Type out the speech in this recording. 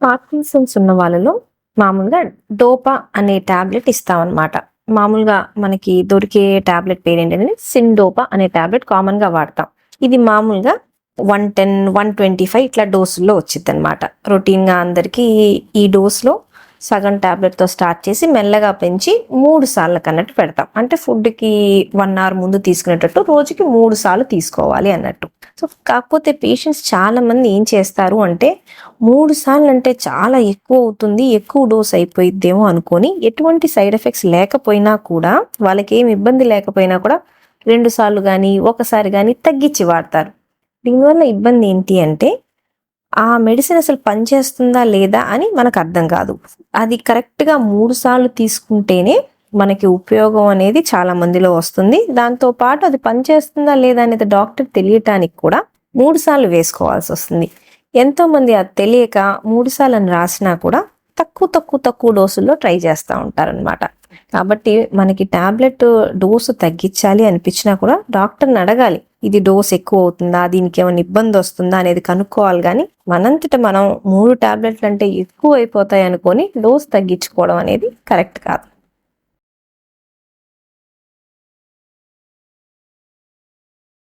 Parkinson's ఉన్న వాళ్ళలో మామూలుగా డోపా అనే టాబ్లెట్ ఇస్తామన్నమాట. మామూలుగా మనకి దొరికే టాబ్లెట్ పేరేంటంటే సిండోపా అనే టాబ్లెట్ కామన్ గా వాడతాం. ఇది మామూలుగా 110, 125 ఇట్లా డోసుల్లో వచ్చిద్దనమాట. రొటీన్ గా అందరికీ ఈ డోస్లో సగం టాబ్లెట్తో స్టార్ట్ చేసి మెల్లగా పెంచి 3 సార్లకు అన్నట్టు పెడతాం. అంటే ఫుడ్కి 1 అవర్ ముందు తీసుకునేటట్టు రోజుకి 3 సార్లు తీసుకోవాలి అన్నట్టు. సో కాకపోతే పేషెంట్స్ చాలా మంది ఏం చేస్తారు అంటే 3 సార్లు అంటే చాలా ఎక్కువ అవుతుంది, ఎక్కువ డోస్ అయిపోయిద్దేమో అనుకొని ఎటువంటి సైడ్ ఎఫెక్ట్స్ లేకపోయినా కూడా, వాళ్ళకి ఏమి ఇబ్బంది లేకపోయినా కూడా 2 సార్లు కానీ ఒకసారి కానీ తగ్గించి వాడతారు. దీనివల్ల ఇబ్బంది ఏంటి అంటే ఆ మెడిసిన్ అసలు పనిచేస్తుందా లేదా అని మనకు అర్థం కాదు. అది కరెక్ట్గా 3 సార్లు తీసుకుంటేనే మనకి ఉపయోగం అనేది చాలా మందిలో వస్తుంది. దాంతో పాటు అది పనిచేస్తుందా లేదా అనేది డాక్టర్ తెలియటానికి కూడా 3 సార్లు వేసుకోవాల్సి వస్తుంది. ఎంతో మంది అది తెలియక 3 సార్లు అని రాసినా కూడా తక్కువ డోసుల్లో ట్రై చేస్తూ ఉంటారనమాట. కాబట్టి మనకి టాబ్లెట్ డోసు తగ్గించాలి అనిపించినా కూడా డాక్టర్ని అడగాలి. ఇది డోస్ ఎక్కువ అవుతుందా, దీనికి ఏమైనా ఇబ్బంది వస్తుందా అనేది కనుక్కోవాలి. కానీ మనంతట మనం 3 టాబ్లెట్లు అంటే ఎక్కువ అయిపోతాయి అనుకొని డోస్ తగ్గించుకోవడం అనేది కరెక్ట్ కాదు.